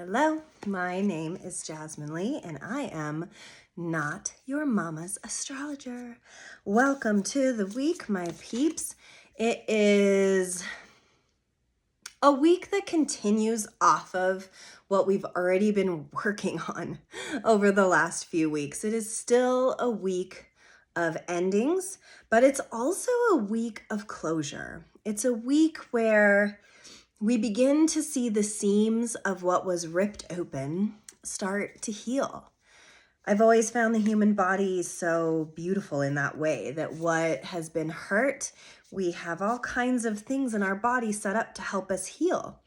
Hello, my name is Jasmine Lee, and I am not your mama's astrologer. Welcome to the week, my peeps. It is a week that continues off of what we've already been working on over the last few weeks. It is still a week of endings, but it's also a week of closure. It's a week where we begin to see the seams of what was ripped open start to heal. I've always found the human body so beautiful in that way, that what has been hurt, we have all kinds of things in our body set up to help us heal.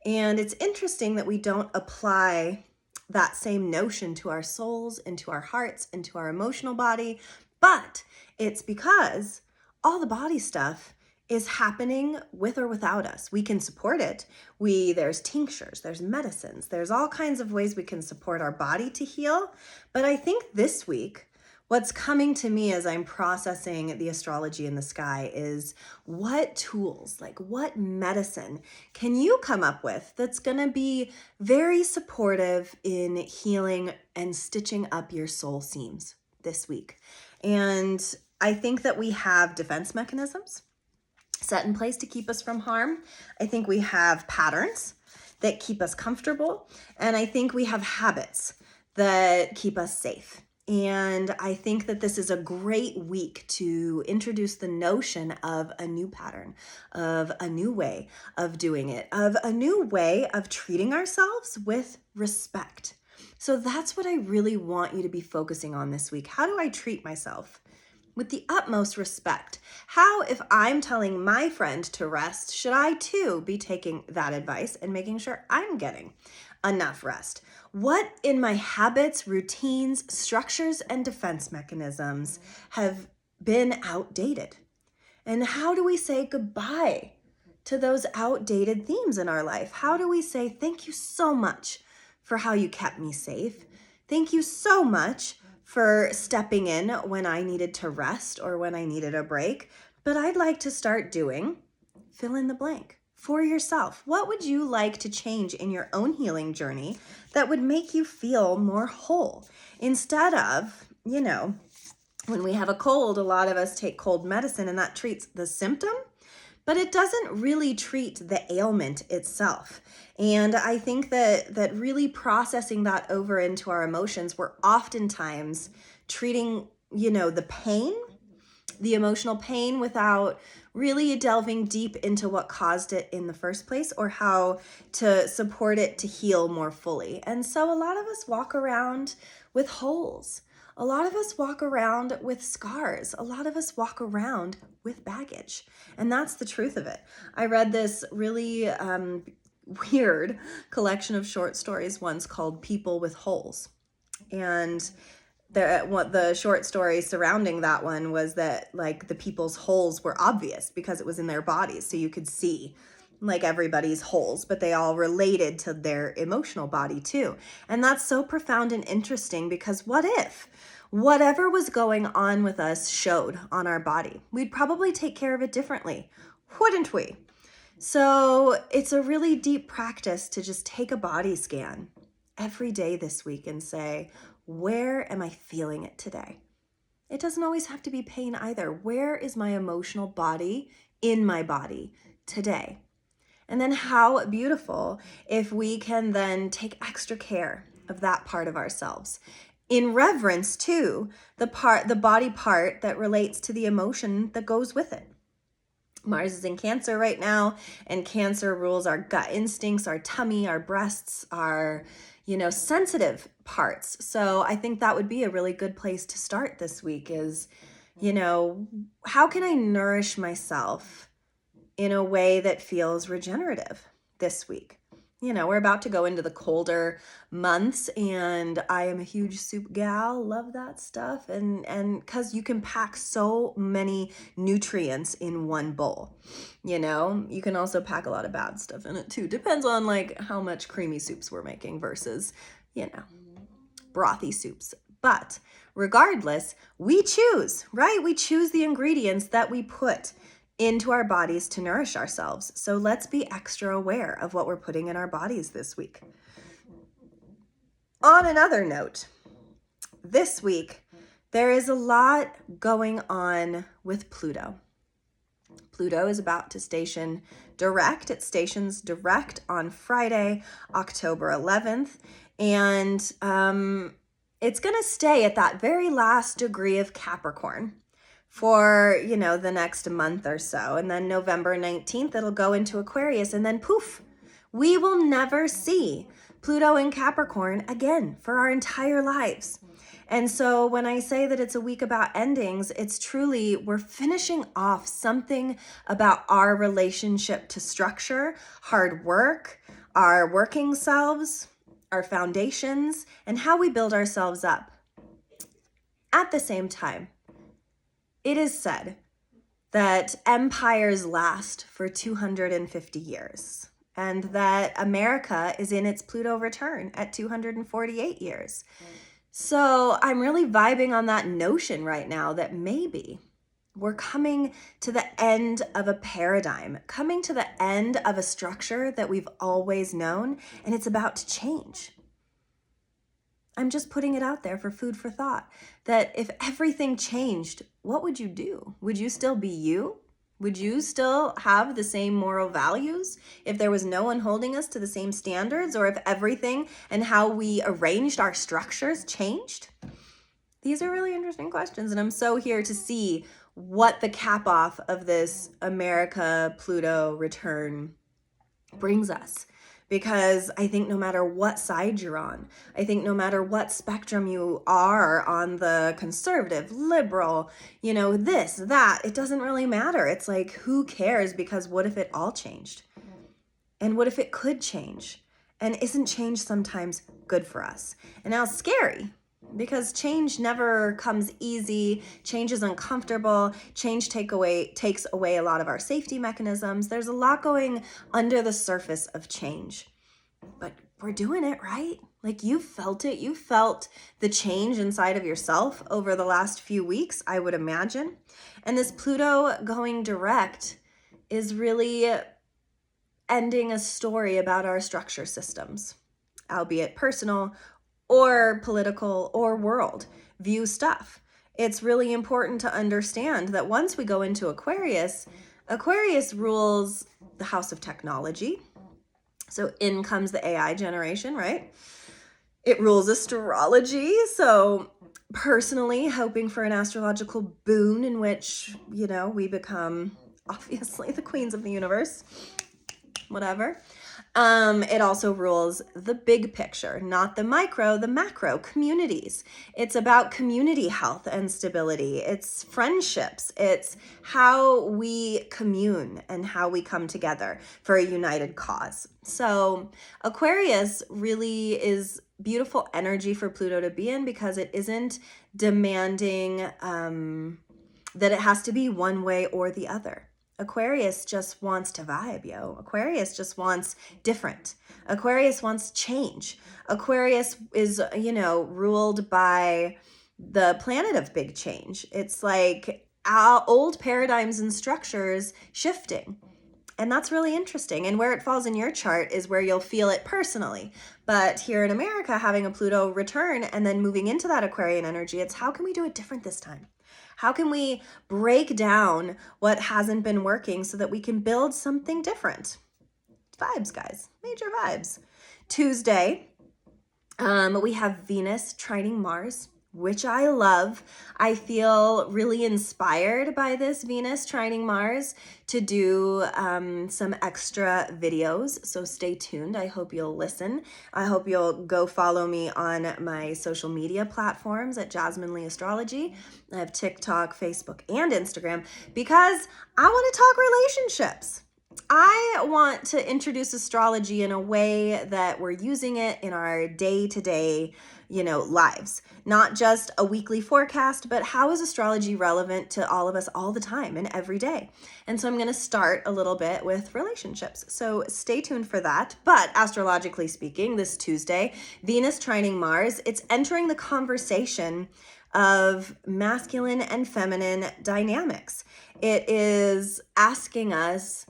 And it's interesting that we don't apply that same notion to our souls, into our hearts, into our emotional body, but it's because all the body stuff is happening with or without us. We can support it. There's tinctures, there's medicines, there's all kinds of ways we can support our body to heal. But I think this week, what's coming to me as I'm processing the astrology in the sky is what tools, like what medicine can you come up with that's going to be very supportive in healing and stitching up your soul seams this week. And I think that we have defense mechanisms set in place to keep us from harm. I think we have patterns that keep us comfortable. And I think we have habits that keep us safe. And I think that this is a great week to introduce the notion of a new pattern, of a new way of doing it, of a new way of treating ourselves with respect. So that's what I really want you to be focusing on this week. How do I treat myself? With the utmost respect. How, if I'm telling my friend to rest, should I too be taking that advice and making sure I'm getting enough rest? What in my habits, routines, structures, and defense mechanisms have been outdated? And how do we say goodbye to those outdated themes in our life? How do we say, thank you so much for how you kept me safe? Thank you so much for stepping in when I needed to rest or when I needed a break. But I'd like to start doing fill in the blank for yourself. What would you like to change in your own healing journey that would make you feel more whole? Instead of, when we have a cold, a lot of us take cold medicine and that treats the symptom, but it doesn't really treat the ailment itself. And I think that really processing that over into our emotions, we're oftentimes treating, the pain, the emotional pain, without really delving deep into what caused it in the first place or how to support it to heal more fully. And so a lot of us walk around with holes. A lot of us walk around with scars. A lot of us walk around with baggage. And that's the truth of it. I read this really weird collection of short stories once called People with Holes. And what the short story surrounding that one was that like the people's holes were obvious because it was in their bodies. So you could see like everybody's holes, but they all related to their emotional body too. And that's so profound and interesting because what if whatever was going on with us showed on our body? We'd probably take care of it differently, wouldn't we? So it's a really deep practice to just take a body scan every day this week and say, where am I feeling it today? It doesn't always have to be pain either. Where is my emotional body in my body today? And then how beautiful if we can then take extra care of that part of ourselves in reverence to the body part that relates to the emotion that goes with it. Mars is in Cancer right now, and Cancer rules our gut instincts, our tummy, our breasts, our, sensitive parts. So I think that would be a really good place to start this week is, how can I nourish myself in a way that feels regenerative this week? We're about to go into the colder months, and I am a huge soup gal, love that stuff. And because you can pack so many nutrients in one bowl, you can also pack a lot of bad stuff in it too. Depends on like how much creamy soups we're making versus, brothy soups. But regardless, we choose, right? We choose the ingredients that we put into our bodies to nourish ourselves. So let's be extra aware of what we're putting in our bodies this week. On another note, this week, there is a lot going on with Pluto. Pluto is about to station direct. It stations direct on Friday, October 11th. And it's going to stay at that very last degree of Capricorn for, the next month or so. And then November 19th, it'll go into Aquarius. And then poof, we will never see Pluto in Capricorn again for our entire lives. And so when I say that it's a week about endings, it's truly, we're finishing off something about our relationship to structure, hard work, our working selves, our foundations, and how we build ourselves up. At the same time, it is said that empires last for 250 years, and that America is in its Pluto return at 248 years. So I'm really vibing on that notion right now that maybe we're coming to the end of a paradigm, coming to the end of a structure that we've always known, and it's about to change. I'm just putting it out there for food for thought, that if everything changed, what would you do? Would you still be you? Would you still have the same moral values if there was no one holding us to the same standards, or if everything and how we arranged our structures changed? These are really interesting questions, and I'm so here to see what the cap off of this America Pluto return brings us. Because I think no matter what side you're on, I think no matter what spectrum you are on, the conservative, liberal, this, that, it doesn't really matter. It's like, who cares? Because what if it all changed? And what if it could change? And isn't change sometimes good for us? And now it's scary, because change never comes easy. Change is uncomfortable. Change takes away a lot of our safety mechanisms. There's a lot going under the surface of change, but we're doing it, right? Like, you felt it. You felt the change inside of yourself over the last few weeks, I would imagine. And this Pluto going direct is really ending a story about our structure systems, albeit personal or political or world view stuff. It's really important to understand that once we go into Aquarius, Aquarius rules the house of technology. So in comes the AI generation, right? It rules astrology. So personally hoping for an astrological boon in which, we become obviously the queens of the universe, whatever. It also rules the big picture, not the micro, the macro, communities. It's about community health and stability. It's friendships. It's how we commune and how we come together for a united cause. So Aquarius really is beautiful energy for Pluto to be in, because it isn't demanding that it has to be one way or the other. Aquarius just wants to vibe, yo. Aquarius just wants different. Aquarius wants change. Aquarius is, ruled by the planet of big change. It's like our old paradigms and structures shifting. And that's really interesting. And where it falls in your chart is where you'll feel it personally. But here in America, having a Pluto return and then moving into that Aquarian energy, it's how can we do it different this time? How can we break down what hasn't been working so that we can build something different? Vibes, guys, major vibes. Tuesday, we have Venus trining Mars, which I love. I feel really inspired by this Venus trining Mars to do some extra videos. So stay tuned. I hope you'll listen. I hope you'll go follow me on my social media platforms at Jasmine Lee Astrology. I have TikTok, Facebook, and Instagram, because I want to talk relationships. I want to introduce astrology in a way that we're using it in our day-to-day, lives. Not just a weekly forecast, but how is astrology relevant to all of us all the time and every day? And so I'm going to start a little bit with relationships. So stay tuned for that. But astrologically speaking, this Tuesday, Venus trining Mars, it's entering the conversation of masculine and feminine dynamics. It is asking us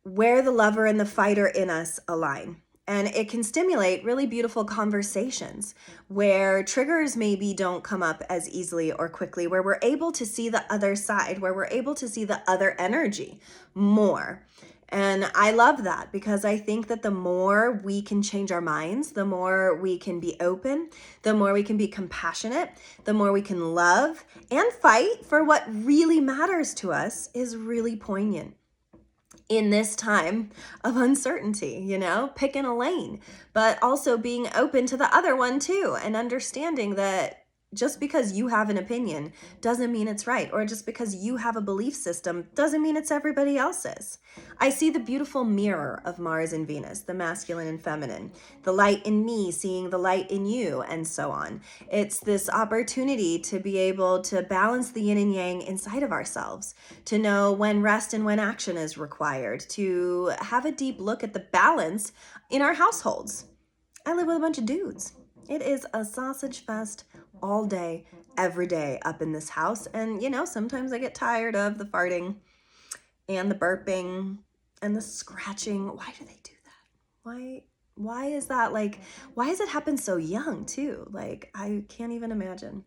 where the lover and the fighter in us align. And it can stimulate really beautiful conversations where triggers maybe don't come up as easily or quickly, where we're able to see the other side, where we're able to see the other energy more. And I love that because I think that the more we can change our minds, the more we can be open, the more we can be compassionate, the more we can love and fight for what really matters to us is really poignant in this time of uncertainty, picking a lane, but also being open to the other one too, and understanding that just because you have an opinion doesn't mean it's right, or just because you have a belief system doesn't mean it's everybody else's. I see the beautiful mirror of Mars and Venus, the masculine and feminine, the light in me seeing the light in you, and so on. It's this opportunity to be able to balance the yin and yang inside of ourselves, to know when rest and when action is required, to have a deep look at the balance in our households. I live with a bunch of dudes. It is a sausage fest all day, every day up in this house. And, sometimes I get tired of the farting and the burping and the scratching. Why do they do that? Why is that why does it happen so young too? I can't even imagine.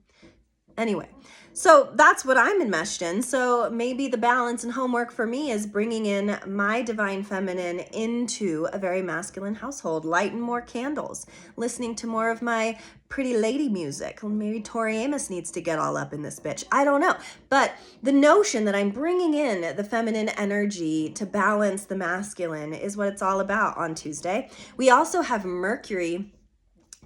Anyway, so that's what I'm enmeshed in. So maybe the balance and homework for me is bringing in my divine feminine into a very masculine household, lighting more candles, listening to more of my pretty lady music. Maybe Tori Amos needs to get all up in this bitch. I don't know. But the notion that I'm bringing in the feminine energy to balance the masculine is what it's all about on Tuesday. We also have Mercury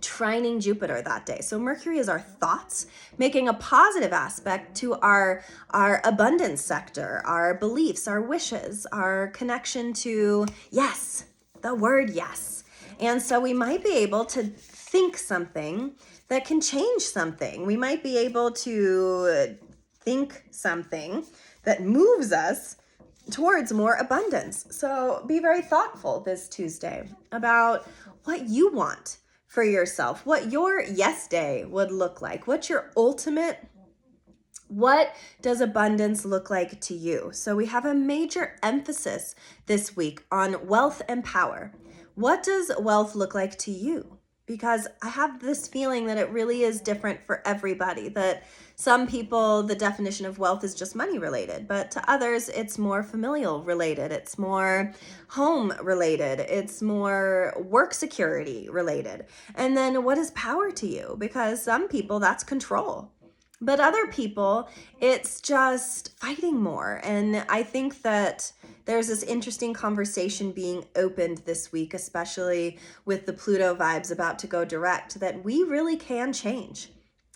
trining Jupiter that day. So Mercury is our thoughts, making a positive aspect to our abundance sector, our beliefs, our wishes, our connection to yes, the word yes. And so we might be able to think something that can change something. We might be able to think something that moves us towards more abundance. So be very thoughtful this Tuesday about what you want for yourself, what your yes day would look like, what does abundance look like to you? So we have a major emphasis this week on wealth and power. What does wealth look like to you? Because I have this feeling that it really is different for everybody, that some people, the definition of wealth is just money related, but to others, it's more familial related. It's more home related. It's more work security related. And then what is power to you? Because some people, that's control. But other people, it's just fighting more. And I think that there's this interesting conversation being opened this week, especially with the Pluto vibes about to go direct, that we really can change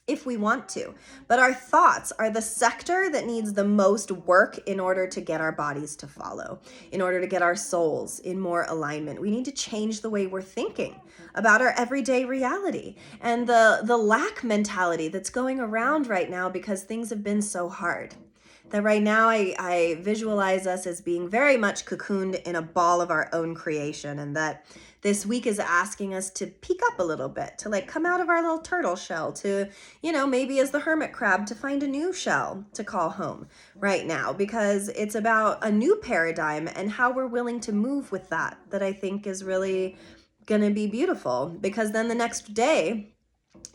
if we want to. But our thoughts are the sector that needs the most work in order to get our bodies to follow, in order to get our souls in more alignment. We need to change the way we're thinking about our everyday reality and the lack mentality that's going around right now because things have been so hard. That right now I visualize us as being very much cocooned in a ball of our own creation, and that this week is asking us to peek up a little bit, to come out of our little turtle shell, to, maybe as the hermit crab, to find a new shell to call home right now, because it's about a new paradigm and how we're willing to move with that I think is really going to be beautiful. Because then the next day,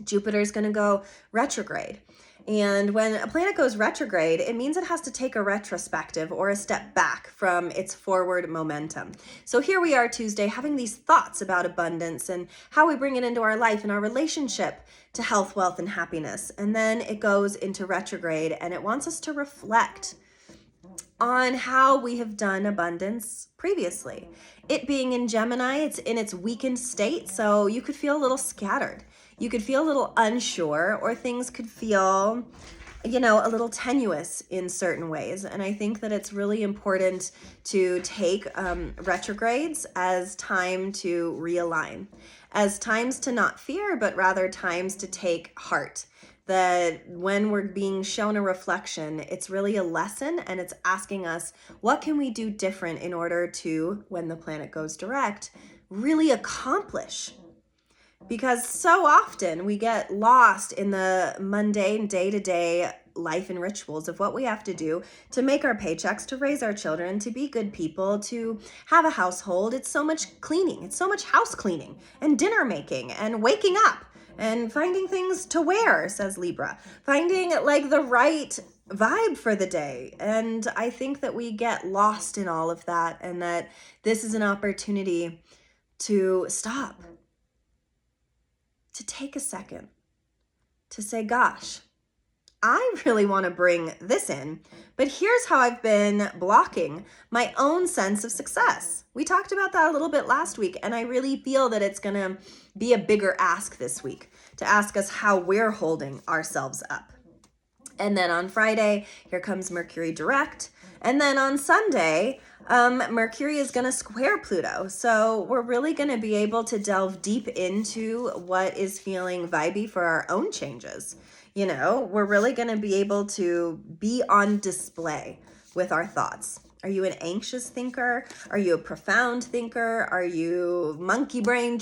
Jupiter is going to go retrograde. And when a planet goes retrograde, it means it has to take a retrospective or a step back from its forward momentum. So here we are Tuesday having these thoughts about abundance and how we bring it into our life and our relationship to health, wealth, and happiness. And then it goes into retrograde and it wants us to reflect on how we have done abundance previously. It being in Gemini, it's in its weakened state, so you could feel a little scattered. You could feel a little unsure, or things could feel, a little tenuous in certain ways. And I think that it's really important to take retrogrades as time to realign, as times to not fear, but rather times to take heart. That when we're being shown a reflection, it's really a lesson, and it's asking us, what can we do different in order to, when the planet goes direct, really accomplish? Because so often we get lost in the mundane day-to-day life and rituals of what we have to do to make our paychecks, to raise our children, to be good people, to have a household. It's so much cleaning. It's so much house cleaning and dinner making and waking up and finding things to wear, says Libra. Finding like the right vibe for the day. And I think that we get lost in all of that, and that this is an opportunity to stop, to take a second, to say, gosh, I really want to bring this in, but here's how I've been blocking my own sense of success. We talked about that a little bit last week, and I really feel that it's going to be a bigger ask this week to ask us how we're holding ourselves up. And then on Friday, here comes Mercury direct. And then on Sunday, Mercury is going to square Pluto. So we're really going to be able to delve deep into what is feeling vibey for our own changes. You know, we're really going to be able to be on display with our thoughts. Are you an anxious thinker? Are you a profound thinker? Are you monkey brain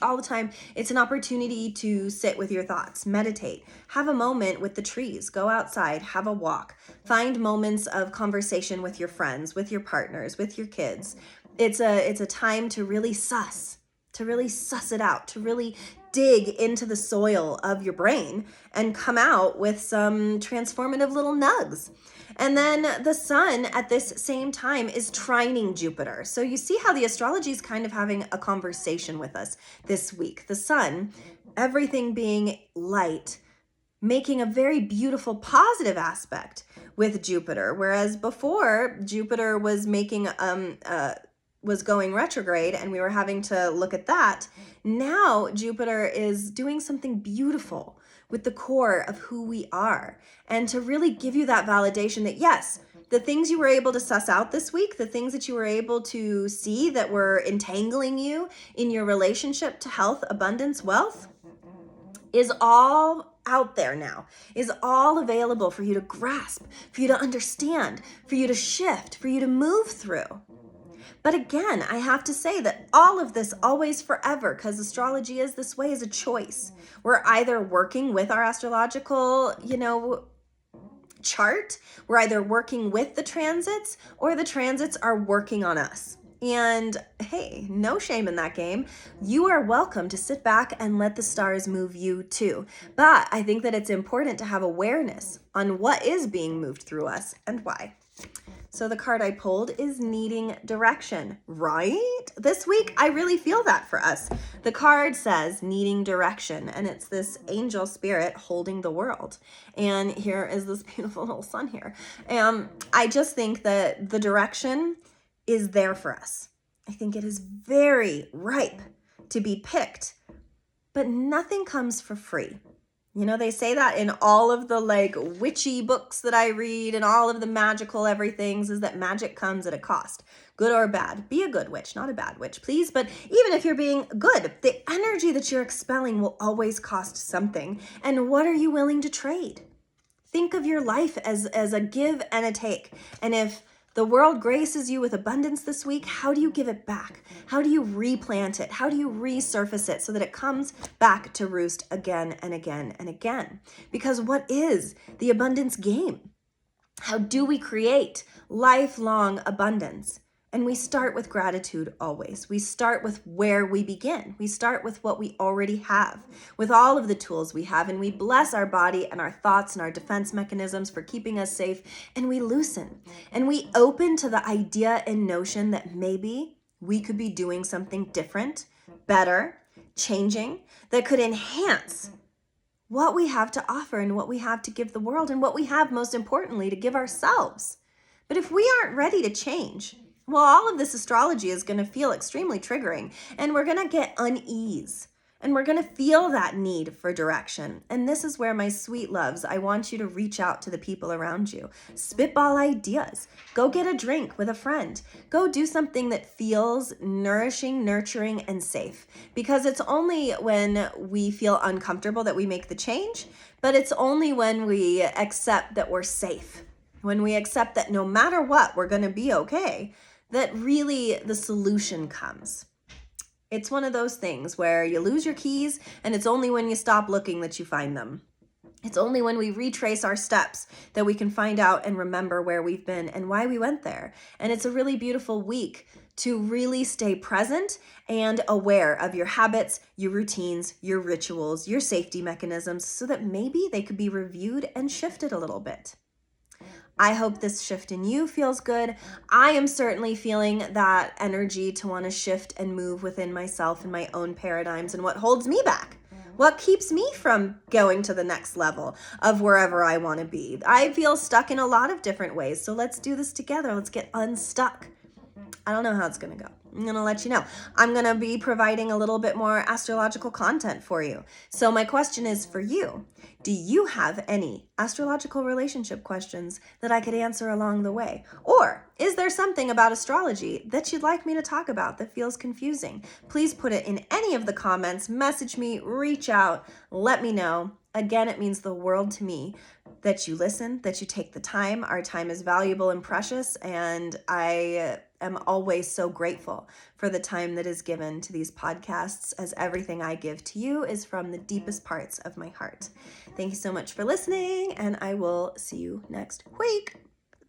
all the time? It's an opportunity to sit with your thoughts, meditate, have a moment with the trees, go outside, have a walk, find moments of conversation with your friends, with your partners, with your kids. It's a time to really suss it out, to really dig into the soil of your brain and come out with some transformative little nugs. And then the sun at this same time is trining Jupiter. So you see how the astrology is kind of having a conversation with us this week. The sun, everything being light, making a very beautiful positive aspect with Jupiter. Whereas before, Jupiter was making was going retrograde and we were having to look at that. Now Jupiter is doing something beautiful with the core of who we are, and to really give you that validation that yes, the things you were able to suss out this week, the things that you were able to see that were entangling you in your relationship to health, abundance, wealth, is all out there now, is all available for you to grasp, for you to understand, for you to shift, for you to move through. But again, I have to say that all of this always forever, because astrology is this way, is a choice. We're either working with our astrological, chart, we're either working with the transits, or the transits are working on us. And hey, no shame in that game. You are welcome to sit back and let the stars move you too. But I think that it's important to have awareness on what is being moved through us and why. So the card I pulled is needing direction, right? This week, I really feel that for us. The card says needing direction, and it's this angel spirit holding the world. And here is this beautiful little sun here. I just think that the direction is there for us. I think it is very ripe to be picked, but nothing comes for free. You know, they say that in all of the witchy books that I read and all of the magical everythings, is that magic comes at a cost, good or bad. Be a good witch, not a bad witch, please. But even if you're being good, the energy that you're expelling will always cost something. And what are you willing to trade? Think of your life as a give and a take. And if the world graces you with abundance this week, how do you give it back? How do you replant it? How do you resurface it so that it comes back to roost again and again and again? Because what is the abundance game? How do we create lifelong abundance? And we start with gratitude always. We start with where we begin. We start with what we already have, with all of the tools we have, and we bless our body and our thoughts and our defense mechanisms for keeping us safe, and we loosen. And we open to the idea and notion that maybe we could be doing something different, better, changing, that could enhance what we have to offer and what we have to give the world and what we have, most importantly, to give ourselves. But if we aren't ready to change, well, all of this astrology is going to feel extremely triggering, and we're going to get unease, and we're going to feel that need for direction. And this is where, my sweet loves, I want you to reach out to the people around you. Spitball ideas. Go get a drink with a friend. Go do something that feels nourishing, nurturing, and safe. Because it's only when we feel uncomfortable that we make the change, but it's only when we accept that we're safe, when we accept that no matter what, we're going to be okay, that really the solution comes. It's one of those things where you lose your keys and it's only when you stop looking that you find them. It's only when we retrace our steps that we can find out and remember where we've been and why we went there. And it's a really beautiful week to really stay present and aware of your habits, your routines, your rituals, your safety mechanisms, so that maybe they could be reviewed and shifted a little bit. I hope this shift in you feels good. I am certainly feeling that energy to want to shift and move within myself and my own paradigms and what holds me back. What keeps me from going to the next level of wherever I want to be? I feel stuck in a lot of different ways. So let's do this together. Let's get unstuck. I don't know how it's going to go. I'm going to let you know. I'm going to be providing a little bit more astrological content for you. So my question is for you. Do you have any astrological relationship questions that I could answer along the way? Or is there something about astrology that you'd like me to talk about that feels confusing? Please put it in any of the comments, message me, reach out, let me know. Again, it means the world to me that you listen, that you take the time. Our time is valuable and precious, and I am always so grateful for the time that is given to these podcasts, as everything I give to you is from the deepest parts of my heart. Thank you so much for listening, and I will see you next week.